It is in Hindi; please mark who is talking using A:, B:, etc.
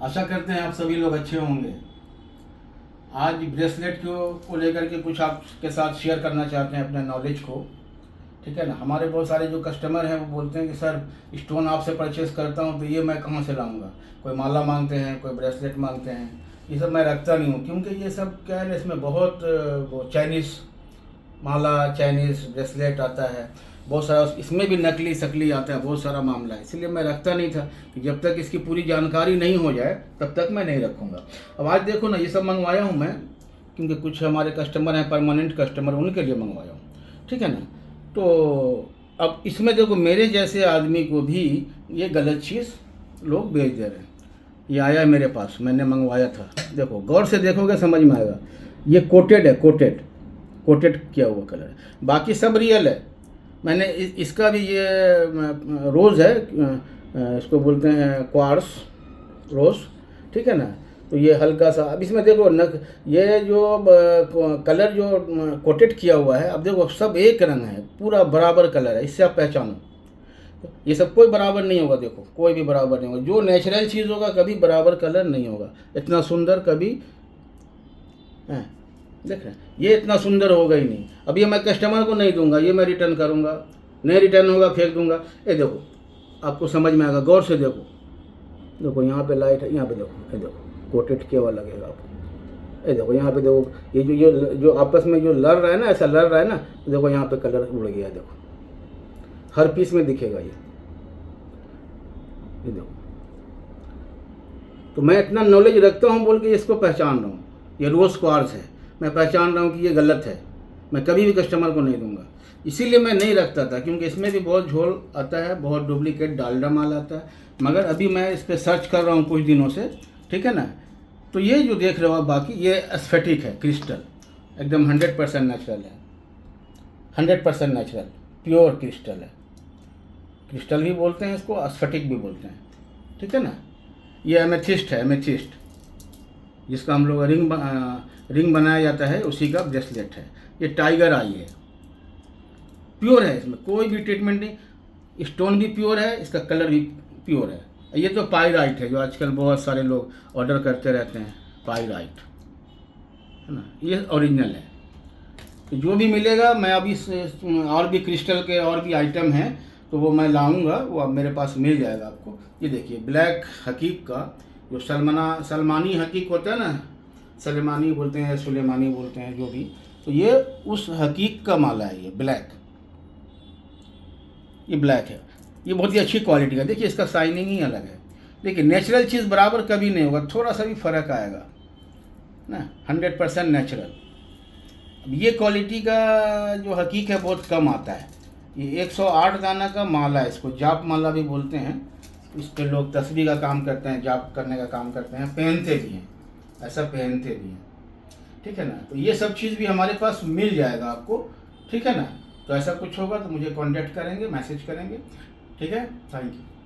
A: आशा करते हैं आप सभी लोग अच्छे होंगे। आज ब्रेसलेट को लेकर के कुछ आपके साथ शेयर करना चाहते हैं अपने नॉलेज को। ठीक है ना। हमारे बहुत सारे जो कस्टमर हैं वो बोलते हैं कि सर स्टोन आपसे परचेस करता हूँ तो ये मैं कहाँ से लाऊंगा। कोई माला मांगते हैं, कोई ब्रेसलेट मांगते हैं। ये सब मैं रखता नहीं हूँ क्योंकि ये सब क्या है ना, इसमें बहुत वो चाइनीज़ माला, चाइनीज़ ब्रेसलेट आता है, बहुत सारा इसमें भी नकली शकली आता है, बहुत सारा मामला है। इसलिए मैं रखता नहीं था कि जब तक इसकी पूरी जानकारी नहीं हो जाए तब तक मैं नहीं रखूँगा। अब आज देखो ना, ये सब मंगवाया हूँ मैं क्योंकि कुछ हमारे कस्टमर हैं, परमानेंट कस्टमर, उनके लिए मंगवाया हूँ। ठीक है ना। तो अब इसमें देखो, मेरे जैसे आदमी को भी ये गलत चीज़ लोग बेच दे रहे हैं। ये आया मेरे पास, मैंने मंगवाया था। देखो गौर से देखोगे समझ में आएगा। ये कोटेड है, कोटेड किया हुआ कलर है, बाकी सब रियल है। मैंने इसका भी ये रोज़ है, इसको बोलते हैं क्वार्ट्स रोज़। ठीक है ना। तो ये हल्का सा, अब इसमें देखो ये जो कलर जो कोटेड किया हुआ है, अब देखो सब एक रंग है, पूरा बराबर कलर है, इससे आप पहचानो। ये सब कोई बराबर नहीं होगा, देखो कोई भी बराबर नहीं होगा। जो नेचुरल चीज़ होगा कभी बराबर कलर नहीं होगा। इतना सुंदर कभी है, देख रहे हैं, ये इतना सुंदर होगा ही नहीं। अब ये मैं कस्टमर को नहीं दूंगा, ये मैं रिटर्न करूंगा, नहीं रिटर्न होगा फेंक दूंगा। ये देखो आपको समझ में आएगा, गौर से देखो। देखो यहाँ पे लाइट है, यहाँ पे देखो, ये देखो कोटेड किया हुआ लगेगा आपको। ये देखो यहाँ पे देखो, ये जो आपस में जो लड़ रहा है ना, ऐसा लड़ रहा है ना, देखो यहाँ पे कलर उड़ गया, देखो हर पीस में दिखेगा ये देखो। तो मैं इतना नॉलेज रखता हूँ बोल के इसको पहचान रहा हूँ। ये रोज़ क्वार्ट्ज है, मैं पहचान रहा हूँ कि ये गलत है, मैं कभी भी कस्टमर को नहीं दूंगा। इसीलिए मैं नहीं रखता था क्योंकि इसमें भी बहुत झोल आता है, बहुत डुप्लीकेट डालडा माल आता है। मगर अभी मैं इस पर सर्च कर रहा हूँ कुछ दिनों से। ठीक है ना। तो ये जो देख रहे हो आप, बाकी ये एस्थेटिक है, क्रिस्टल एकदम 100% नेचुरल है, 100% नेचुरल प्योर क्रिस्टल है। क्रिस्टल भी बोलते हैं इसको, एस्थेटिक भी बोलते हैं। ठीक है ना। ये एमेथिस्ट है, एमेथिस्ट, जिसका हम लोग रिंग बनाया जाता है, उसी का ब्रेसलेट है। ये टाइगर आई है, प्योर है, इसमें कोई भी ट्रीटमेंट नहीं। स्टोन भी प्योर है, इसका कलर भी प्योर है। ये तो पाइराइट है जो आजकल बहुत सारे लोग ऑर्डर करते रहते हैं, पाइराइट है ना, ये ओरिजिनल है। तो जो भी मिलेगा, मैं अभी और भी क्रिस्टल के और भी आइटम हैं तो वो मैं लाऊंगा, वो अब मेरे पास मिल जाएगा आपको। ये देखिए ब्लैक हकीक का, जो सलमानी हकीक होता है ना, सलेमानी बोलते हैं, सुलेमानी बोलते हैं, जो भी, तो ये उस हकीक का माला है। ये ब्लैक है, ये बहुत ही अच्छी क्वालिटी का। देखिए इसका शाइनिंग ही अलग है। देखिए नेचुरल चीज़ बराबर कभी नहीं होगा, थोड़ा सा भी फर्क आएगा ना। 100% नेचुरल। अब ये क्वालिटी का जो हकीक है बहुत कम आता है। ये 108 दाना का माला है, इसको जाप माला भी बोलते हैं। इस पर लोग तस्बीह का काम करते हैं, जाप करने का काम करते हैं, पहनते भी हैं, ऐसा पहनते भी हैं। ठीक है ना। तो ये सब चीज़ भी हमारे पास मिल जाएगा आपको। ठीक है ना। तो ऐसा कुछ होगा तो मुझे कांटेक्ट करेंगे, मैसेज करेंगे। ठीक है। Thank you.